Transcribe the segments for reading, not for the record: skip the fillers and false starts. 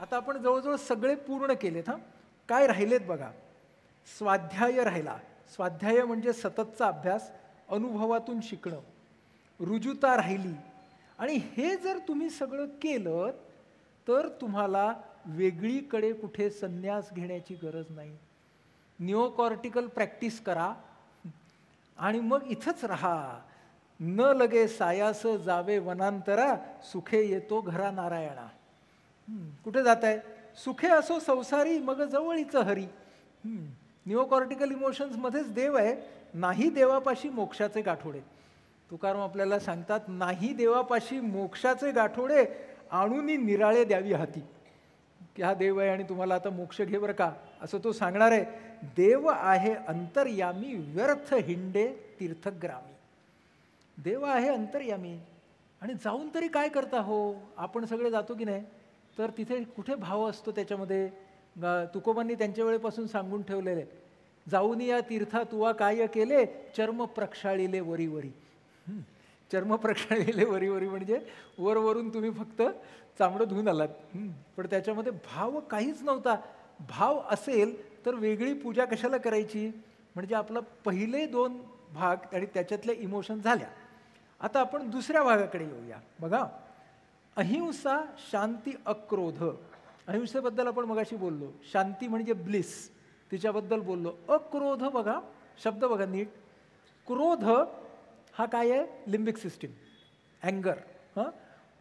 आता आपण जवळजवळ सगळे पूर्ण केलेत. काय राहिलेत बघा. स्वाध्याय राहिला. स्वाध्याय म्हणजे सततचा अभ्यास, अनुभवातून शिकणं. रुजुता राहिली. आणि हे जर तुम्ही सगळं केलं तर तुम्हाला वेगळीकडे कुठे संन्यास घेण्याची गरज नाही. निओकॉर्टिकल प्रॅक्टिस करा आणि मग इथंच राहा. न लगे सायास जावे वनांतरा, सुखे येतो घरा नारायणा. कुठे जात आहे? सुखे असो संसारी, मग जवळीच हरी. निओकॉर्टिकल इमोशन्समध्येच देव आहे. नाही देवापाशी मोक्षाचे गाठोडे. तुकाराम आपल्याला सांगतात, नाही देवापाशी मोक्षाचे गाठोडे, आणूनी निराळे द्यावी हाती. की हा देव आहे आणि तुम्हाला आता मोक्ष घे बरं का, असं तो सांगणार आहे. देव आहे अंतर्यामी, व्यर्थ हिंडे तीर्थग्रामी. देव आहे अंतर्यामी आणि जाऊन तरी काय करता हो? आपण सगळे जातो की नाही, तर तिथे कुठे भाव असतो त्याच्यामध्ये. तुकोबांनी त्यांच्या वेळेपासून सांगून ठेवलेले, जाऊन या तीर्था तुवा काय केले, चर्म प्रक्षाळिले वरी वरी. चर्म प्रक्षाळिले वरी वरी म्हणजे वरवरून तुम्ही फक्त चामडं धुवून आलात, पण त्याच्यामध्ये भाव काहीच नव्हता. भाव असेल तर वेगळी पूजा कशाला करायची? म्हणजे आपला पहिले 2 भाग आणि त्याच्यातले इमोशन झाल्या. आता आपण दुसऱ्या भागाकडे येऊया. बघा, अहिंसा, शांती, अक्रोध. अहिंसेबद्दल आपण मगाशी बोललो. शांती म्हणजे ब्लिस, तिच्याबद्दल बोललो. अक्रोध बघा, शब्द बघा नीट. क्रोध हा काय आहे? Limbic system, अँगर.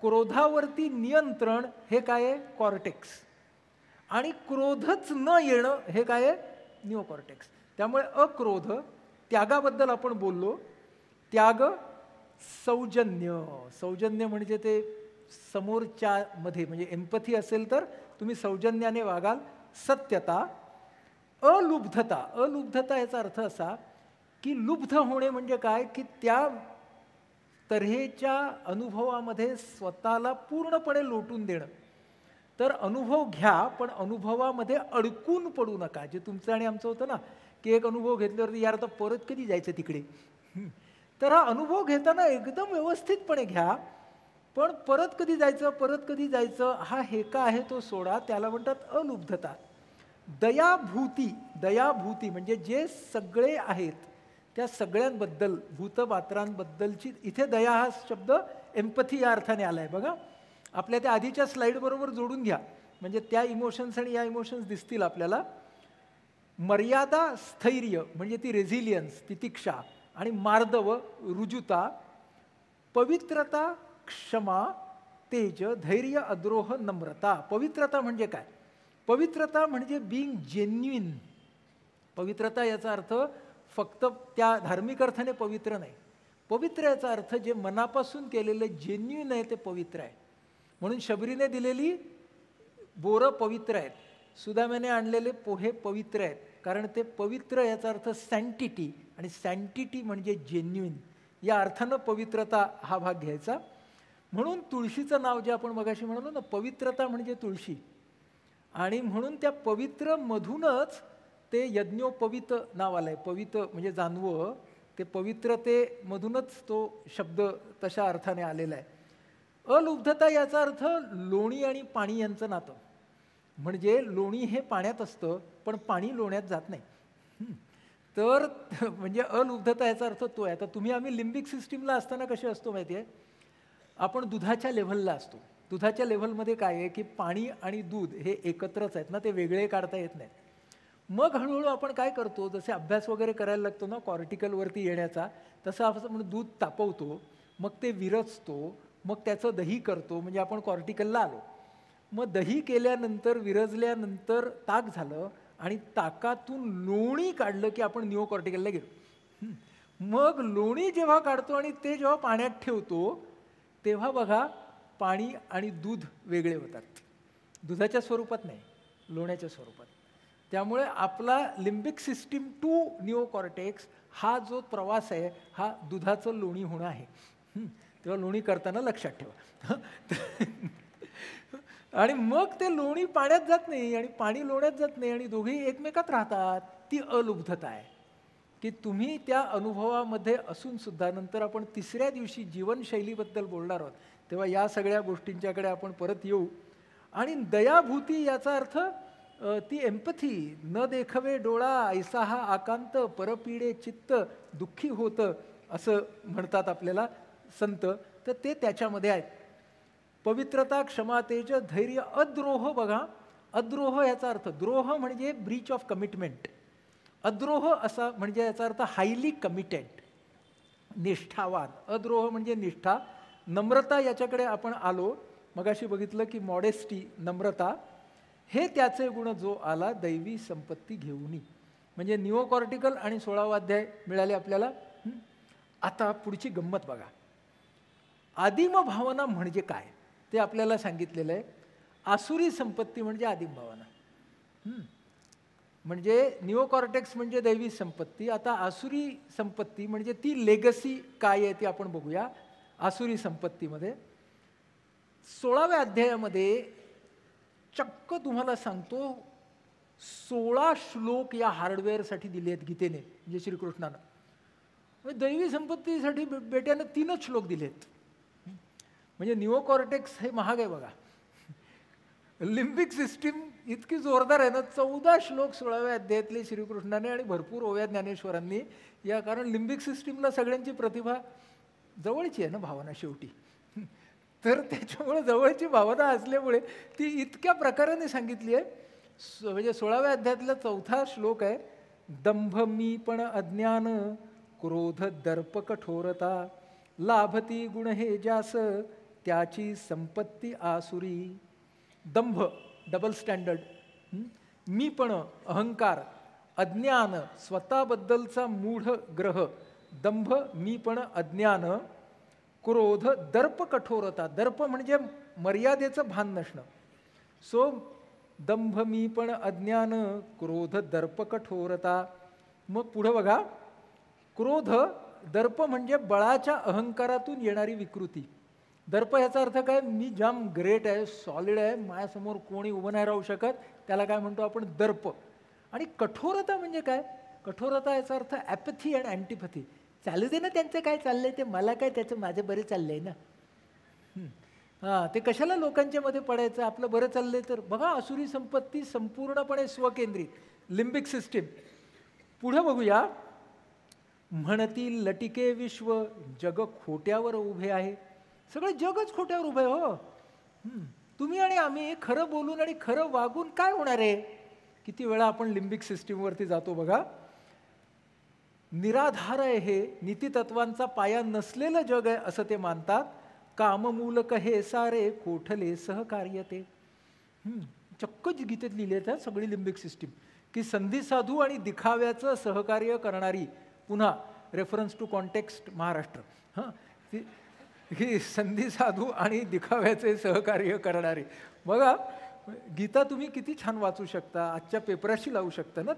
क्रोधावरती नियंत्रण हे काय आहे? कॉर्टेक्स. आणि क्रोधच न येणं हे काय आहे? निओकॉर्टेक्स. त्यामुळे अक्रोध. त्यागाबद्दल आपण बोललो. त्याग, सौजन्य. सौजन्य म्हणजे ते समोरच्या मध्ये, म्हणजे एम्पथी असेल तर तुम्ही सौजन्याने वागाल. सत्यता. अलुब्धता. अलुब्धता याचा अर्थ असा की लुब्ध होणे म्हणजे काय, की त्या तऱ्हेच्या अनुभवामध्ये स्वतःला पूर्णपणे लोटून देणं. तर अनुभव घ्या, पण अनुभवामध्ये अडकून पडू नका. जे तुमचं आणि आमचं होतं ना, की एक अनुभव घेतल्यावरती यार आता परत कधी जायचं तिकडे. तर हा अनुभव घेताना एकदम व्यवस्थितपणे घ्या, पण परत कधी जायचं, परत कधी जायचं हा हेका आहे तो सोडा. त्याला म्हणतात अलुब्धता. दयाभूती. दयाभूती म्हणजे जे सगळे आहेत त्या सगळ्यांबद्दल, भूतपात्रांबद्दलची. इथे दया हा शब्द एम्पथी या अर्थाने आलाय बघा. आपल्या त्या आधीच्या स्लाइड बरोबर जोडून घ्या, म्हणजे त्या इमोशन्स आणि या इमोशन्स दिसतील आपल्याला. मर्यादा, स्थैर्य म्हणजे ती रेझिलियन्स, तितिक्षा. आणि मार्दव, रुजुता. पवित्रता, क्षमा, तेज, धैर्य, अद्रोह, नम्रता. पवित्रता म्हणजे काय? पवित्रता म्हणजे बीइंग जेन्युइन. पवित्रता याचा अर्थ फक्त त्या धार्मिक अर्थाने पवित्र नाही. पवित्र याचा अर्थ जे मनापासून केलेलं जेन्युइन आहे ते पवित्र आहे. म्हणून शबरीने दिलेली बोरं पवित्र आहेत, सुदाम्याने आणलेले पोहे पवित्र आहेत, कारण ते पवित्र याचा अर्थ सँटिटी. आणि सँटिटी म्हणजे जेन्युइन. या अर्थानं पवित्रता हा भाग घ्यायचा. म्हणून तुळशीचं नाव जे आपण मगाशी म्हणालो ना, पवित्रता म्हणजे तुळशी. आणि म्हणून त्या पवित्र मधूनच ते यज्ञोपवित नाव आलंय. पवित्र म्हणजे जानवं, ते पवित्रतेमधूनच तो शब्द तशा अर्थाने आलेला आहे. अलुब्धता याचा अर्थ लोणी आणि पाणी यांचं नातं. म्हणजे लोणी हे पाण्यात असतं, पण पाणी लोण्यात जात नाही. तर म्हणजे अलुब्धता याचा अर्थ तो आहे. आता तुम्ही आम्ही लिम्बिक सिस्टीमला असताना कसे असतो माहिती आहे? आपण दुधाच्या लेव्हलला असतो. दुधाच्या लेव्हलमध्ये काय आहे, की पाणी आणि दूध हे एकत्रच आहेत ना, ते वेगळे काढता येत नाहीत. मग हळूहळू आपण काय करतो, जसे अभ्यास वगैरे करायला लागतो ना कॉर्टिकलवरती येण्याचा, तसं आपण दूध तापवतो, मग ते विरजतो, मग त्याचं दही करतो, म्हणजे आपण कॉर्टिकलला आलो. मग दही केल्यानंतर, विरजल्यानंतर ताक झालं, आणि ताकातून लोणी काढलं की आपण निओकॉर्टिकलला गेलो. मग लोणी जेव्हा काढतो आणि ते जेव्हा पाण्यात ठेवतो, तेव्हा बघा पाणी आणि दूध वेगळे होतात. दुधाच्या स्वरूपात नाही, लोण्याच्या स्वरूपात. त्यामुळे आपला लिम्बिक सिस्टीम टू निओकॉर्टेक्स हा जो प्रवास आहे, हा दुधाचं लोणी होणं आहे. तेव्हा लोणी करताना लक्षात ठेवा. आणि मग ते लोणी पाण्यात जात नाही आणि पाणी लोण्यात जात नाही आणि दोघेही एकमेकात राहतात. ती अलुब्धता आहे, की तुम्ही त्या अनुभवामध्ये असून सुद्धा. नंतर आपण तिसऱ्या दिवशी जीवनशैलीबद्दल बोलणार आहोत, तेव्हा या सगळ्या गोष्टींच्याकडे आपण परत येऊ. आणि दयाभूती याचा अर्थ ती एम्पथी, न देखवे डोळा ऐसा हा आकांत परपीडे चित्त दुःखी होतं असं म्हणतात आपल्याला संत. तर ते त्याच्यामध्ये आहेत. पवित्रता, क्षमा, तेज, धैर्य, अद्रोह. बघा, अद्रोह याचा अर्थ, द्रोह म्हणजे ब्रीच ऑफ कमिटमेंट, अद्रोह असा म्हणजे याचा अर्थ हायली कमिटेड, निष्ठावान. अद्रोह म्हणजे निष्ठा. नम्रता याच्याकडे आपण आलो. मगाशी बघितलं की मॉडेस्टी, नम्रता, हे त्याचे गुण जो आला दैवी संपत्ती घेऊनी. म्हणजे निओकॉर्टिकल आणि 16वा अध्याय मिळाले आपल्याला. आता पुढची गंमत बघा. आदिम भावना म्हणजे काय ते आपल्याला सांगितलेलं आहे. आसुरी संपत्ती म्हणजे आदिम भावना. म्हणजे निओकॉर्टेक्स म्हणजे दैवी संपत्ती. आता आसुरी संपत्ती म्हणजे ती लेगसी काय आहे ते आपण बघूया. आसुरी संपत्तीमध्ये 16व्या अध्यायामध्ये चक्क तुम्हाला सांगतो 16 श्लोक या हार्डवेअरसाठी दिले आहेत गीतेने, म्हणजे श्रीकृष्णानं. म्हणजे दैवी संपत्तीसाठी बेट्यानं 3च श्लोक दिलेत. म्हणजे निओकॉर्टेक्स हे महाग आहे बघा. लिम्बिक सिस्टीम इतकी जोरदार आहे ना. 14 श्लोक 16व्या अध्यायातले श्रीकृष्णाने आणि भरपूर ओव्या ज्ञानेश्वरांनी. या कारण लिम्बिक सिस्टीमला सगळ्यांची प्रतिभा जवळची आहे ना भावना शेवटी. तर त्याच्यामुळे जवळची भावना असल्यामुळे ती इतक्या प्रकाराने सांगितली आहे. म्हणजे 16व्या अध्यायातला 4था श्लोक आहे. दंभ मी पण अज्ञान, क्रोध दर्प कठोरता, लाभती गुण हे जास, त्याची संपत्ती आसुरी. दंभ डबल स्टँडर्ड, मी पण अहंकार, अज्ञान स्वतःबद्दलचा मूढ ग्रह. दंभ, मी पण अज्ञान, क्रोध, दर्प कठोरता. दर्प म्हणजे मर्यादेचं भान नसणं. सो दंभ, मी पण अज्ञान, क्रोध, दर्प कठोरता. मग पुढं बघा, क्रोध, दर्प म्हणजे बळाच्या अहंकारातून येणारी विकृती. दर्प याचा अर्थ काय, मी जाम ग्रेट आहे, सॉलिड आहे, माझ्यासमोर कोणी उभं नाही राहू शकत, त्याला काय म्हणतो आपण, दर्प. आणि कठोरता म्हणजे काय, कठोरता याचा अर्थ ॲपथी अँड अँटिपथी. चालू दे ना त्यांचं काय चाललंय ते, मला काय त्याचं, माझं बरं चाललंय ना. हां, ते कशाला लोकांच्या मध्ये पडायचं, आपलं बरं चाललंय तर. बघा, आसुरी संपत्ती संपूर्णपणे स्वकेंद्रित, लिम्बिक सिस्टीम. पुढं बघूया. म्हणतील लटिके विश्व, जग खोट्यावर उभे आहे. सगळं जगच खोट्यावर उभे हो. तुम्ही आणि आम्ही खरं बोलून आणि खरं वागून काय होणार आहे. किती वेळा आपण लिम्बिक सिस्टीमवरती जातो बघा. निराधार आहे हे, नीतितत्वांचा पाया नसलेलं जग आहे असं ते मानतात. काममूलक हे सारे, कोठले सहकार्य ते. चक्क गीतेत लिहिले आहेत सगळी लिम्बिक सिस्टीम, की संधी साधू आणि दिखाव्याचं सहकार्य करणारी. पुन्हा रेफरन्स टू कॉन्टेक्स्ट महाराष्ट्र. हां, ही संधी साधू आणि दिखाव्याचे सहकार्य करणारी. बघा, गीता तुम्ही किती छान वाचू शकता, आजच्या पेपराशी लावू शकता ना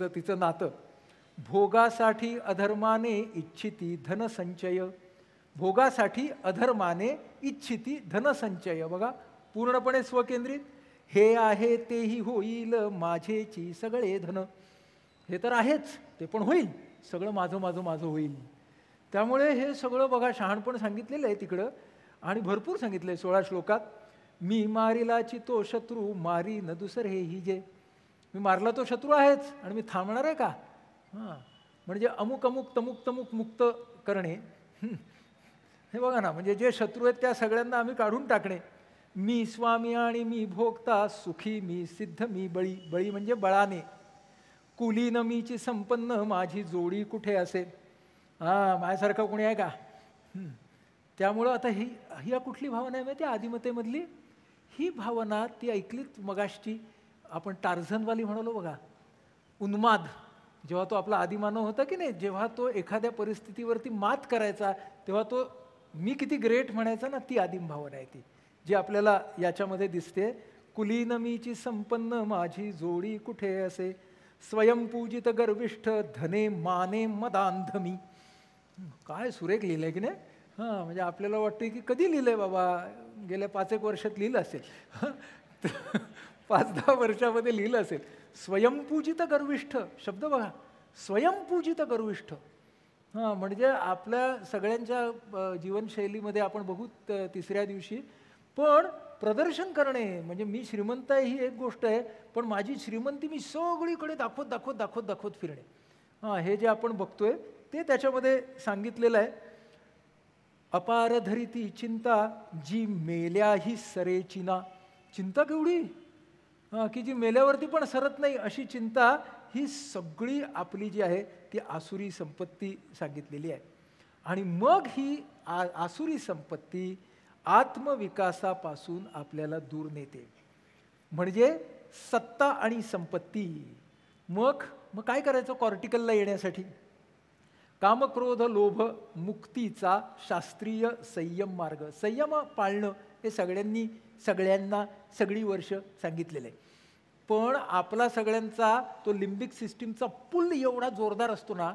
तिचं नातं. भोगासाठी अधर्माने इच्छिती धनसंचय, भोगासाठी अधर्माने इच्छिती धनसंचय. बघा, पूर्णपणे स्वकेंद्रित. हे आहे तेही होईल माझेची सगळे धन. हे तर आहेच, ते पण होईल, सगळं माझं माझं माझं होईल. त्यामुळे हे सगळं बघा शहाणपण सांगितलेलं आहे तिकडं, आणि भरपूर सांगितलं आहे 16 श्लोकात. मी मारिलाची तो शत्रू, मारी न दुसरे ही जे. मी मारला तो शत्रू आहेच, आणि मी थांबणार आहे का. हां, म्हणजे अमुक अमुक तमुक तमुक मुक्त करणे. हे बघा ना, म्हणजे जे शत्रू आहेत त्या सगळ्यांना आम्ही काढून टाकणे. मी स्वामी आणि मी भोगता, सुखी मी सिद्ध मी बळी. बळी म्हणजे बळाने. कुलीन मीची संपन्न, माझी जोडी कुठे असेल. हां, माझ्यासारखं कोणी आहे का. त्यामुळं आता ही कुठली भावना आहे माहिती, आदिमतेमधली ही भावना. ती ऐकलीत मगाशी आपण टार्झनवाली म्हणालो बघा. उन्माद, जेव्हा तो आपला आदिमानव होता की नाही, जेव्हा तो एखाद्या परिस्थितीवरती मात करायचा, तेव्हा तो मी किती ग्रेट म्हणायचा ना, ती आदिम भावना आहे ती, जी आपल्याला याच्यामध्ये दिसते. कुलीन मीची संपन्न, माझी जोडी कुठे असे. स्वयंपूजित गर्विष्ठ, धने माने मदांधमी. काय सुरेख लिहिलंय की नाही. हां, म्हणजे आपल्याला वाटतं की कधी लिहिलंय बाबा, गेल्या 5 एक वर्षात लिहिलं असेल, 5-10 वर्षामध्ये लिहिलं असेल. स्वयंपूजित गर्विष्ठ शब्द बघा, स्वयंपूजित गर्विष्ठ. हां, म्हणजे आपल्या सगळ्यांच्या जीवनशैलीमध्ये आपण बघू 3ऱ्या दिवशी, पण प्रदर्शन करणे, म्हणजे मी श्रीमंत आहे ही एक गोष्ट आहे, पण माझी श्रीमंती मी सगळीकडे दाखवत दाखवत दाखवत दाखवत फिरणे, हे जे आपण बघतोय ते त्याच्यामध्ये सांगितलेलं आहे. अपार धरिती चिंता जी मेल्याही सरे चिना. चिंता केवढी, की जी मेल्यावरती पण सरत नाही अशी चिंता, ही सगळी आपली जी आहे ती आसुरी संपत्ती सांगितलेली आहे. आणि मग ही आसुरी संपत्ती आत्मविकासापासून आपल्याला दूर नेते, म्हणजे सत्ता आणि संपत्ती. मग काय करायचं कॉर्टिकलला येण्यासाठी? कामक्रोध लोभ मुक्तीचा शास्त्रीय संयम मार्ग. संयम पाळणं हे सगळ्यांना सगळी वर्ष सांगितलेलं आहे. पण आपला सगळ्यांचा तो लिम्बिक सिस्टीमचा पुल एवढा जोरदार असतो ना,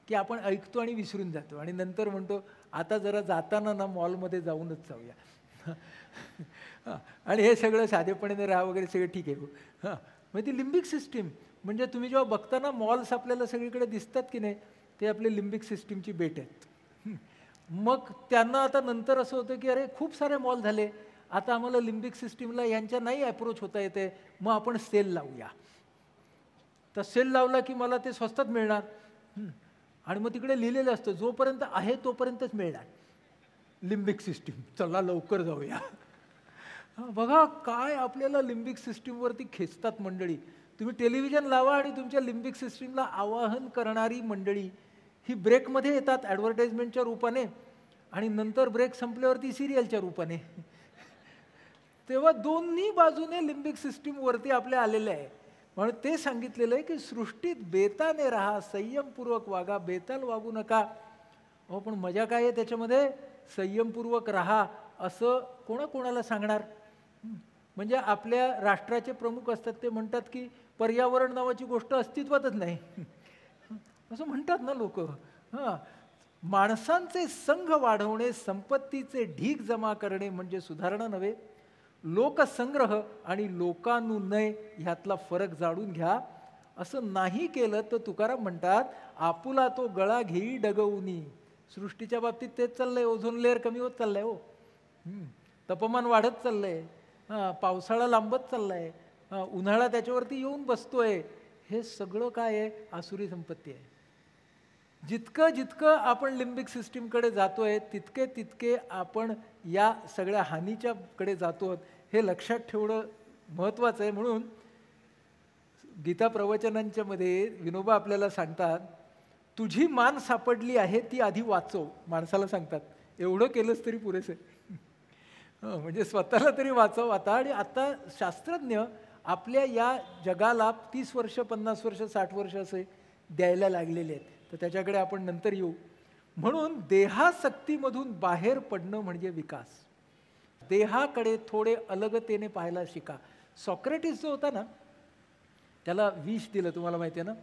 की आपण ऐकतो आणि विसरून जातो आणि नंतर म्हणतो आता जरा जाताना ना मॉलमध्ये जाऊनच जाऊया. आणि हे सगळं साधेपणाने राहा वगैरे सगळं ठीक आहे. म्हणजे ती लिम्बिक सिस्टीम, म्हणजे तुम्ही जेव्हा बघताना मॉल्स आपल्याला सगळीकडे दिसतात की नाही, ते आपले लिम्बिक सिस्टीमची बेट आहेत. मग त्यांना आता नंतर असं होतं की अरे खूप सारे मॉल झाले, आता आम्हाला लिम्बिक सिस्टीमला यांच्या नाही अप्रोच होता येते, मग आपण सेल लावूया. तर सेल लावला की मला ते स्वस्तात मिळणार, आणि मग तिकडे लिहिलेलं असतं जोपर्यंत आहे तोपर्यंतच मिळणार लिम्बिक सिस्टीम, चला लवकर जाऊया. बघा काय आपल्याला लिम्बिक सिस्टीमवरती खेचतात मंडळी. तुम्ही टेलिव्हिजन लावा आणि तुमच्या लिम्बिक सिस्टीमला आवाहन करणारी मंडळी ही ब्रेकमध्ये येतात ॲडव्हर्टाइजमेंटच्या रूपाने, आणि नंतर ब्रेक संपल्यावरती सिरियलच्या रूपाने. तेव्हा दोन्ही बाजूने लिम्बिक सिस्टीमवरती आपल्या आलेले आहे. म्हणून ते सांगितलेलं आहे की सृष्टीत बेताने राहा, संयमपूर्वक वागा, बेताल वागू नका. पण मजा काय आहे त्याच्यामध्ये? संयमपूर्वक राहा असं कोणाला सांगणार? म्हणजे आपल्या राष्ट्राचे प्रमुख असतात ते म्हणतात की पर्यावरण नावाची गोष्ट अस्तित्वातच नाही, असं म्हणतात ना लोक. माणसांचे संघ वाढवणे, संपत्तीचे ढीग जमा करणे म्हणजे सुधारणा नव्हे. लोकसंग्रह आणि लोकानुनय ह्यातला फरक जाणून घ्या. असं नाही केलं तर तुकाराम म्हणतात आपुला तो गळा घेई डगवुनी. सृष्टीच्या बाबतीत तेच चाललंय. ओझोन लेअर कमी होत चाललंय हो, तापमान वाढत चाललंय, पावसाळा लांबत चाललाय, उन्हाळा त्याच्यावरती येऊन बसतोय. हे सगळं काय आहे? आसुरी संपत्ती आहे. जितकं जितकं आपण लिम्बिक सिस्टीमकडे जातोय तितके आपण या सगळ्या हानीच्या कडे जातो, हे लक्षात ठेवणं महत्त्वाचं आहे. म्हणून गीता प्रवचनांच्या मध्ये विनोबा आपल्याला सांगतात, तुझी मान सापडली आहे ती आधी वाचव. माणसाला सांगतात एवढं केलंच तरी पुरेसं आहे. म्हणजे स्वतःला तरी वाचव आता. आणि आता शास्त्रज्ञ आपल्या या जगाला 30 वर्ष 50 वर्ष 60 वर्ष असे द्यायला लागलेले आहेत, तर त्याच्याकडे आपण नंतर येऊ. म्हणून देहासक्तीमधून बाहेर पडणं म्हणजे विकास. देहाकडे थोडे अलगतेने पाहायला शिका. सॉक्रेटिस जो होता ना, त्याला विष दिलं, तुम्हाला माहिती आहे ना,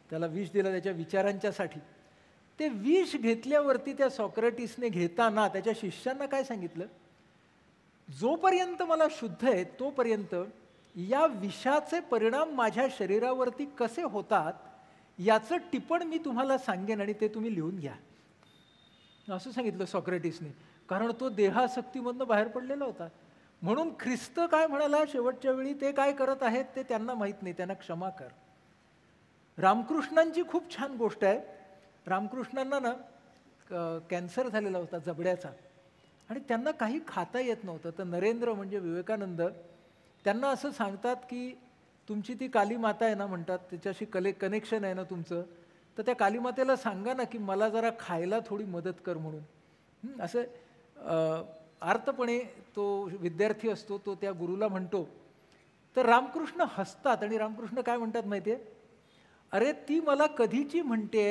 त्याला विष दिलं त्याच्या विचारांच्यासाठी. ते विष घेतल्यावरती त्या सॉक्रेटिसने घेताना त्याच्या शिष्यांना काय सांगितलं? जोपर्यंत मला शुद्ध आहे तोपर्यंत या विषाचे परिणाम माझ्या शरीरावरती कसे होतात याचं टिपण मी तुम्हाला सांगेन आणि ते तुम्ही लिहून घ्या, असं सांगितलं सॉक्रेटिसने. कारण तो देहासक्तीमधनं बाहेर पडलेला होता. म्हणून ख्रिस्त काय म्हणाला शेवटच्या वेळी? ते काय करत आहेत ते त्यांना माहीत नाही, त्यांना क्षमा कर. रामकृष्णांची खूप छान गोष्ट आहे. रामकृष्णांना ना कॅन्सर झालेला होता जबड्याचा, आणि त्यांना काही खाता येत नव्हतं. तर नरेंद्र म्हणजे विवेकानंद त्यांना असं सांगतात की तुमची ती काली माता आहे ना, म्हणतात त्याच्याशी कनेक्शन आहे ना तुमचं, तर त्या काली मातेला सांगा ना की मला जरा खायला थोडी मदत कर म्हणून. असं आर्तपणे तो विद्यार्थी असतो, तो त्या गुरुला म्हणतो. तर रामकृष्ण हसतात आणि रामकृष्ण काय म्हणतात माहिती आहे? अरे ती मला कधीची म्हणते,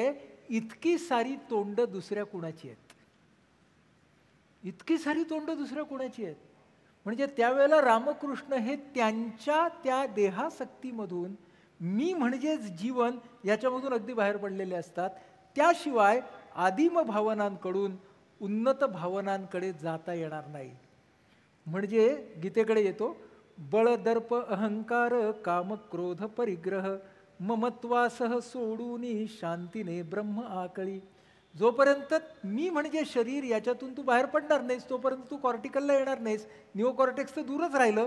इतकी सारी तोंड दुसऱ्या कुणाची आहेत, इतकी सारी तोंड दुसऱ्या कुणाची आहेत. म्हणजे त्यावेळेला रामकृष्ण हे त्यांच्या त्या देहासक्तीमधून, मी म्हणजेच जीवन, याच्यामधून अगदी बाहेर पडलेले असतात. त्याशिवाय आदिम भावनांकडून उन्नत भावनांकडे जाता येणार नाही. म्हणजे गीतेकडे येतो, बळ दर्प अहंकार काम क्रोध परिग्रह ममत्वासह सोडूनी शांतीने ब्रह्म आकळी. जोपर्यंत मी म्हणजे शरीर याच्यातून तू बाहेर पडणार नाहीस तोपर्यंत तू कॉर्टिकलला येणार नाहीस. निओकॉर्टेक्स तर दूरच राहिलं.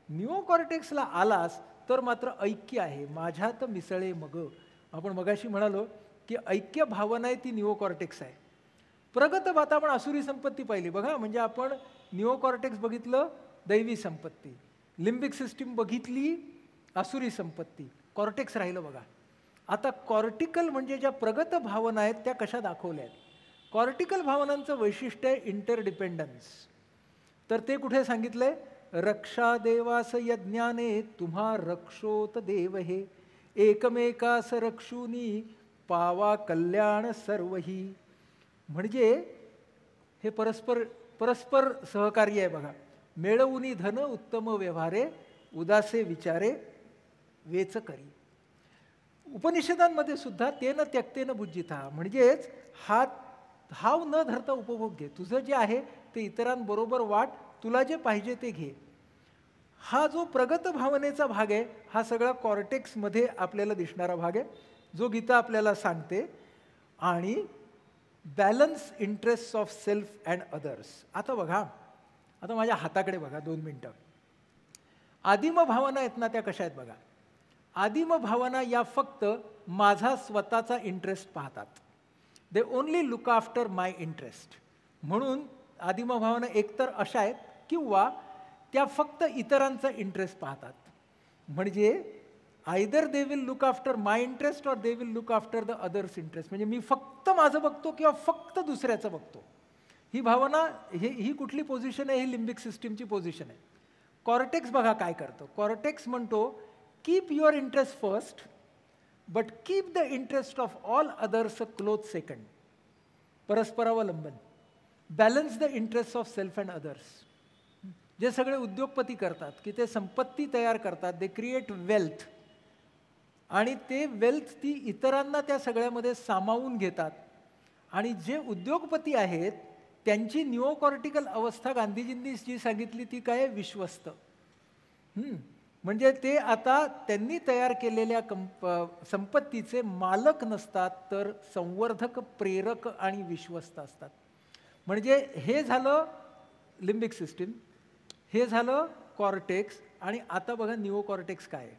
निओकॉर्टेक्सला आलास तर मात्र ऐक्य आहे, माझ्यात मिसळे मग. आपण मगाशी म्हणालो की ऐक्य भावना आहे ती निओकॉर्टेक्स आहे. प्रगत आता आपण आसुरी संपत्ती पाहिली बघा, म्हणजे आपण निओकॉर्टेक्स बघितलं दैवी संपत्ती, लिम्बिक सिस्टीम बघितली आसुरी संपत्ती, कॉर्टेक्स राहिलं बघा. आता कॉर्टिकल म्हणजे ज्या प्रगत भावना आहेत त्या कशा दाखवल्या आहेत. कॉर्टिकल भावनांचं वैशिष्ट्य आहे इंटरडिपेंडन्स. तर ते कुठे सांगितलंय, रक्षा देवास यज्ञाने तुम्हा रक्षोत देव हे, एकमेकास रक्षुनी पावा कल्याण सर्वही. म्हणजे हे परस्पर परस्पर सहकार्य आहे बघा. मिळवूनी धन उत्तम व्यवहारे, उदासे विचारे वेच करी. उपनिषदांमध्ये सुद्धा तेन त्यक्तेन भुज्जिता, म्हणजेच हाव न धरता उपभोग घे. तुझं जे आहे ते इतरांबरोबर वाट, तुला जे पाहिजे ते घे. हा जो प्रगत भावनेचा भाग आहे हा सगळा कॉर्टेक्समध्ये आपल्याला दिसणारा भाग आहे, जो गीता आपल्याला सांगते. आणि balance interest of self and others. आता बघा, आता माझ्या हाताकडे बघा 2 मिनटं. आदिम भावना आहेत ना, त्या कशा आहेत बघा. आदिम भावना या फक्त माझा स्वतःचा इंटरेस्ट पाहतात. They only look after my interest. म्हणून आदिम भावना एकतर अशा आहेत किंवा त्या फक्त इतरांचा इंटरेस्ट पाहतात. म्हणजे either they will look after my interest or they will look after the others interest. म्हणजे मी फक्त माझं बघतो किंवा फक्त दुसऱ्याचं बघतो. ही भावना ही कुठली पोझिशन आहे, ही लिम्बिक सिस्टीमची पोझिशन आहे. कॉर्टेक्स बघा काय करतो. कॉर्टेक्स म्हणतो keep your interest first but keep the interest of all others close second. परस्परावलंबन. Balance the interest of self and others. जे सगळे उद्योगपती करतात की ते संपत्ती तयार करतात, दे क्रिएट वेल्थ, आणि ते वेल्थ ती इतरांना त्या सगळ्यामध्ये सामावून घेतात. आणि जे उद्योगपती आहेत त्यांची निओकॉर्टिकल अवस्था गांधीजींनी जी सांगितली ती काय, विश्वस्त. म्हणजे ते आता त्यांनी तयार केलेल्या संपत्तीचे मालक नसतात, तर संवर्धक, प्रेरक आणि विश्वस्त असतात. म्हणजे हे झालं लिम्बिक सिस्टीम, हे झालं कॉर्टेक्स. आणि आता बघा निओकॉर्टेक्स काय आहे.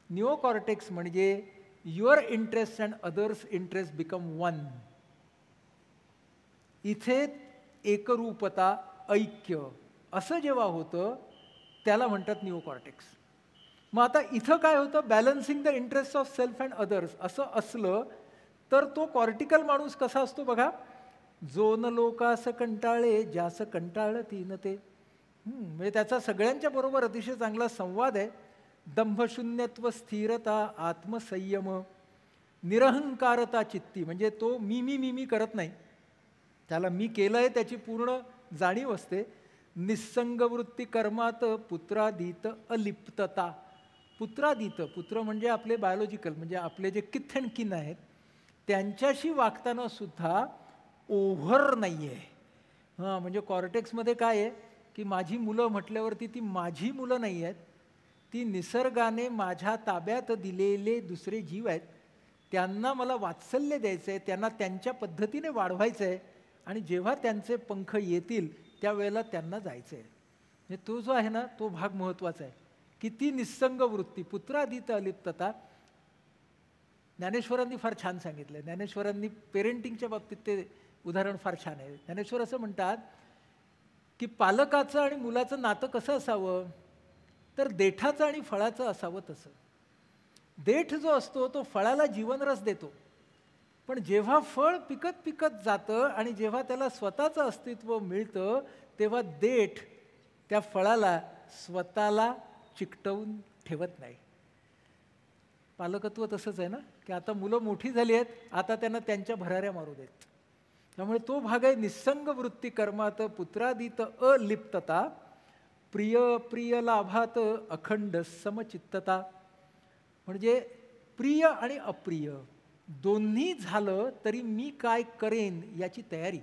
निओकॉर्टेक्स म्हणजे your interest and others interest become one. इथे एकरूपता, ऐक्य असं जेव्हा होतं त्याला म्हणतात निओकॉर्टेक्स. मग आता इथं काय होतं, balancing the interest of self and others असं असलं तर तो कॉर्टिकल माणूस कसा असतो बघा. जो न लोकास कंटाळे ज्यास कंटाळ तीन ते. म्हणजे त्याचा सगळ्यांच्या बरोबर अतिशय चांगला संवाद आहे. दंभशून्यत्व, स्थिरता, आत्मसंयम, निरहंकारता चित्ती. म्हणजे तो मी करत नाही, त्याला मी केलंय त्याची पूर्ण जाणीव असते. निस्संग वृत्ती कर्मात पुत्रादीत अलिप्तता. पुत्रादीत, पुत्र म्हणजे आपले बायोलॉजिकल, म्हणजे आपले जे किथ अँड किन आहेत त्यांच्याशी वागताना सुद्धा ओव्हर नाही आहे. म्हणजे कॉर्टेक्समध्ये काय आहे की माझी मुलं म्हटल्यावरती ती माझी मुलं नाही आहेत, ती निसर्गाने माझ्या ताब्यात दिलेले दुसरे जीव आहेत. त्यांना मला वात्सल्य द्यायचं आहे, त्यांना त्यांच्या पद्धतीने वाढवायचं आहे, आणि जेव्हा त्यांचे पंख येतील त्यावेळेला त्यांना जायचं आहे. म्हणजे तो जो आहे ना तो भाग महत्त्वाचा आहे की ती निस्संग वृत्ती, पुत्रादीत अलिप्तता. ज्ञानेश्वरांनी फार छान सांगितलं. ज्ञानेश्वरांनी पेरेंटिंगच्या बाबतीत ते उदाहरण फार छान आहे. ज्ञानेश्वर असं म्हणतात की पालकाचं आणि मुलाचं नातं कसं असावं, तर देठाचं आणि फळाचं असावं तसं. देठ जो असतो तो फळाला जीवनरस देतो, पण जेव्हा फळ पिकत पिकत जातं आणि जेव्हा त्याला स्वतःचं अस्तित्व मिळतं तेव्हा देठ त्या फळाला स्वतःला चिकटवून ठेवत नाही. पालकत्व तसंच आहे ना, की आता मुलं मोठी झाली आहेत, आता त्यांना त्यांच्या भराऱ्या मारू देत. त्यामुळे तो भाग आहे निस्संग वृत्ती कर्मात पुत्रादीत अलिप्तता, प्रिय प्रिय लाभात अखंड समचित्तता. म्हणजे प्रिय आणि अप्रिय दोन्ही झालं तरी मी काय करेन याची तयारी.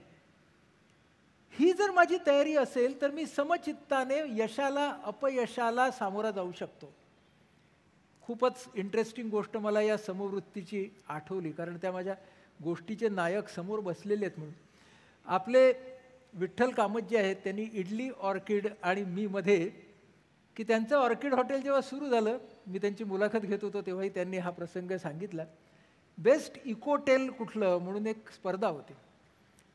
ही जर माझी तयारी असेल तर मी समचित्ताने यशाला अपयशाला सामोरा जाऊ शकतो. खूपच इंटरेस्टिंग गोष्ट मला या समवृत्तीची आठवली, कारण त्या माझ्या गोष्टीचे नायक समोर बसलेले आहेत म्हणून. आपले विठ्ठल कामत जे आहेत त्यांनी इडली ऑर्किड आणि मी मध्ये की त्यांचं ऑर्किड हॉटेल जेव्हा सुरू झालं, मी त्यांची मुलाखत घेत होतो तेव्हाही त्यांनी हा प्रसंग सांगितला. बेस्ट इकोटेल कुठलं म्हणून एक स्पर्धा होती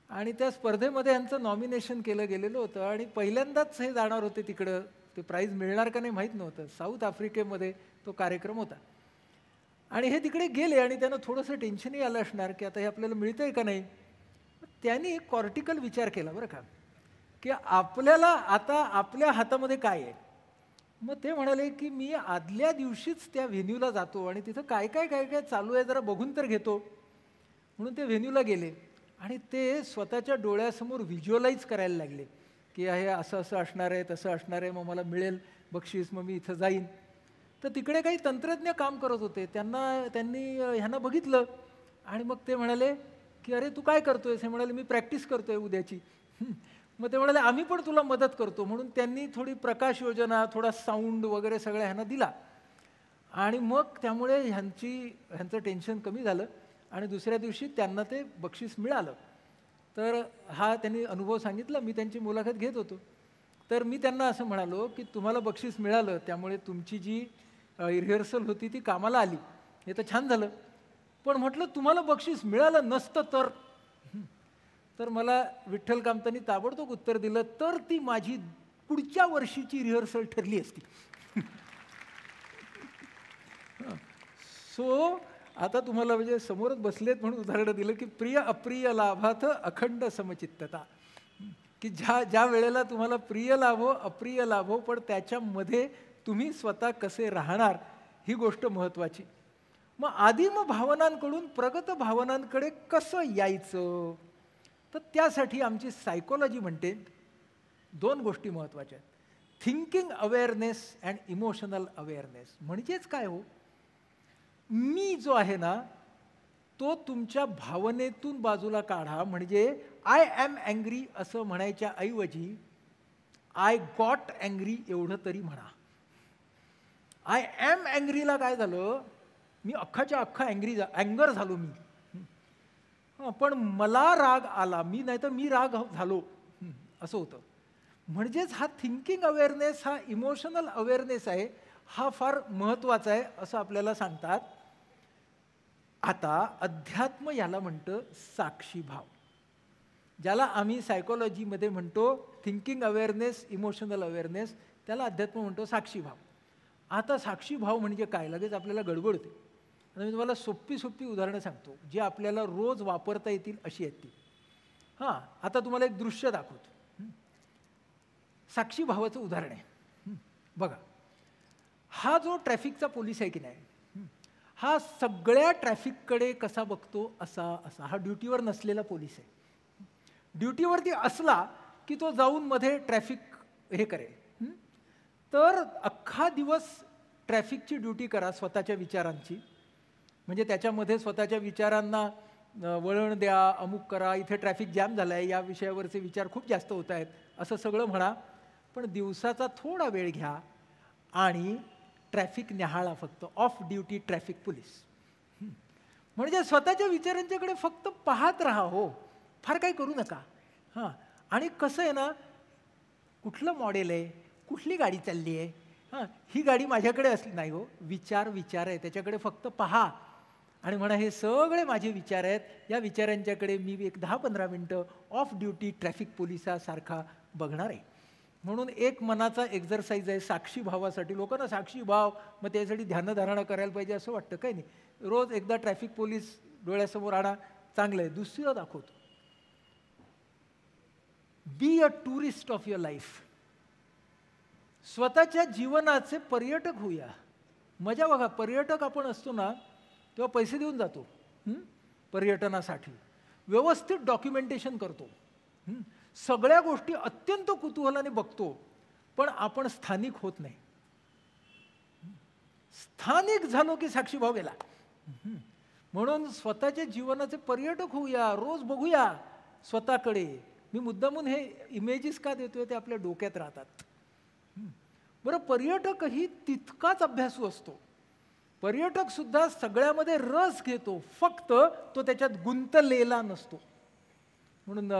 आणि त्या स्पर्धेमध्ये यांचं नॉमिनेशन केलं गेलेलं होतं आणि पहिल्यांदाच हे जाणार होते तिकडं. ते प्राईज मिळणार का नाही माहीत नव्हतं. साऊथ आफ्रिकेमध्ये तो कार्यक्रम होता आणि हे तिकडे गेले आणि त्यांना थोडंसं टेन्शनही आलं असणार की आता हे आपल्याला मिळतं आहे का नाही. त्यांनी कॉर्टिकल विचार केला बरं का, की आपल्याला आता आपल्या हातामध्ये काय आहे. मग ते म्हणाले की मी आदल्या दिवशीच त्या व्हेन्यूला जातो आणि तिथं काय काय काय काय चालू आहे जरा बघून तर घेतो. म्हणून ते व्हेन्यूला गेले आणि ते स्वतःच्या डोळ्यासमोर व्हिज्युअलाइज करायला लागले की हे असं असं असणार आहे, तसं असणार आहे, मग मला मिळेल बक्षीस, मग मी इथं जाईन. तर तिकडे काही तंत्रज्ञ काम करत होते, त्यांनी ह्यांना बघितलं आणि मग ते म्हणाले की अरे तू काय करतोयस. हे म्हणाले मी प्रॅक्टिस करतोय उद्याची. मग ते म्हणाले आम्ही पण तुला मदत करतो. म्हणून त्यांनी थोडी प्रकाश योजना, थोडा साऊंड वगैरे सगळं ह्यांना दिला आणि मग त्यामुळे ह्यांचं टेन्शन कमी झालं आणि दुसऱ्या दिवशी त्यांना ते बक्षीस मिळालं. तर हा त्यांनी अनुभव सांगितला. मी त्यांची मुलाखत घेत होतो. तर मी त्यांना असं म्हणालो की तुम्हाला बक्षीस मिळालं त्यामुळे तुमची जी रिहर्सल होती ती कामाला आली, हे तर छान झालं. पण म्हटलं तुम्हाला बक्षीस मिळालं नसतं तर मला विठ्ठल कामतांनी ताबडतोब उत्तर दिलं, तर ती माझी पुढच्या वर्षीची रिहर्सल ठरली असती. सो आता तुम्हाला म्हणजे समोरच बसलेत म्हणून उदाहरण दिलं की प्रिय अप्रिय लाभात अखंड समचित्तता, की ज्या वेळेला तुम्हाला प्रिय लाभो अप्रिय लाभो पण त्याच्यामध्ये तुम्ही स्वतः कसे राहणार ही गोष्ट महत्त्वाची. मग आदिम भावनांकडून प्रगत भावनांकडे कसं यायचं, तर त्यासाठी आमची सायकोलॉजी म्हणते 2 गोष्टी महत्त्वाच्या आहेत. Thinking awareness and emotional awareness. म्हणजेच काय हो, मी जो आहे ना तो तुमच्या भावनेतून बाजूला काढा. म्हणजे आय ॲम अँग्री असं म्हणायच्या ऐवजी आय गॉट अँग्री एवढं तरी म्हणा. आय ॲम अँग्रीला काय झालं, मी अख्खाच्या अख्खा अँगर झालो मी. पण मला राग आला, मी नाही तर मी राग झालो, असं होतं. म्हणजेच हा थिंकिंग अवेअरनेस, हा इमोशनल अवेअरनेस आहे, हा फार महत्त्वाचा आहे असं आपल्याला सांगतात. आता अध्यात्म याला म्हणतं साक्षी भाव, ज्याला आम्ही सायकोलॉजीमध्ये म्हणतो थिंकिंग अवेअरनेस, इमोशनल अवेअरनेस, त्याला अध्यात्म म्हणतो साक्षी भाव. आता साक्षी भाव म्हणजे काय, लगेच आपल्याला गडबडते. आता मी तुम्हाला सोपी उदाहरणं सांगतो जी आपल्याला रोज वापरता येतील अशी आहेत ती. हां, आता तुम्हाला एक दृश्य दाखवतो. साक्षी भावाचं उदाहरण आहे. बघा, हा जो ट्रॅफिकचा पोलीस आहे की नाही, हा सगळ्या ट्रॅफिककडे कसा बघतो, असा हा ड्युटीवर नसलेला पोलीस आहे. ड्युटीवरती असला की तो जाऊन मध्ये ट्रॅफिक हे करेल. तर अख्खा दिवस ट्रॅफिकची ड्युटी करा स्वतःच्या विचारांची, म्हणजे त्याच्यामध्ये स्वतःच्या विचारांना वळण द्या, अमुक करा, इथे ट्रॅफिक जॅम झाला आहे, या विषयावरचे विचार खूप जास्त होत आहेत, असं सगळं म्हणा. पण दिवसाचा थोडा वेळ घ्या आणि ट्रॅफिक निहाळा, फक्त ऑफ ड्युटी ट्रॅफिक पोलीस. म्हणजे स्वतःच्या विचारांच्याकडे फक्त पाहत राहा हो, फार काही करू नका. हां, आणि कसं आहे ना, कुठलं मॉडेल आहे, कुठली गाडी चालली आहे, हां, ही गाडी माझ्याकडे असली नाही हो, विचार आहे, त्याच्याकडे फक्त पहा आणि म्हणा हे सगळे माझे विचार आहेत, या विचारांच्याकडे मी एक 10-15 मिनटं ऑफ ड्युटी ट्रॅफिक पोलिसासारखा बघणार आहे. म्हणून एक मनाचा एक्झरसाइज आहे साक्षी भावासाठी. लोकांना साक्षी भाव, मग त्यासाठी ध्यानधारणा करायला पाहिजे असं वाटतं, काही नाही. रोज एकदा ट्रॅफिक पोलीस डोळ्यासमोर आणा, चांगलं आहे. दुसरं दाखवतो, be a tourist of your life. स्वतःच्या जीवनाचे पर्यटक होऊया. मजा बघा, पर्यटक आपण असतो ना तेव्हा पैसे देऊन जातो पर्यटनासाठी, व्यवस्थित डॉक्युमेंटेशन करतो, सगळ्या गोष्टी अत्यंत कुतूहलाने बघतो, पण आपण स्थानिक होत नाही. स्थानिक झालो की साक्षीभाव गेला. म्हणून स्वतःच्या जीवनाचे पर्यटक होऊया, रोज बघूया स्वतःकडे. मी मुद्दामून हे इमेजेस का देतोय ते आपल्या डोक्यात राहतात. बरं, पर्यटकही तितकाच अभ्यासू असतो. पर्यटक सुद्धा सगळ्यामध्ये रस घेतो, फक्त तो त्याच्यात गुंतलेला नसतो. म्हणून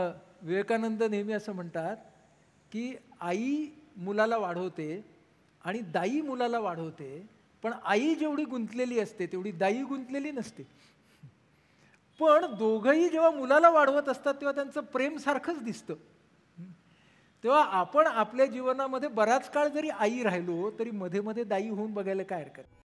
विवेकानंद नेहमी असं म्हणतात की आई मुलाला वाढवते आणि दाई मुलाला वाढवते, पण आई जेवढी गुंतलेली असते तेवढी दाई गुंतलेली नसते. पण दोघंही जेव्हा मुलाला वाढवत असतात तेव्हा त्यांचं प्रेम सारखंच दिसतं. तेव्हा आपण आपल्या जीवनामध्ये बराच काळ जरी आई राहिलो तरी मध्ये मध्ये दाई होऊन बघायला काय हरकत.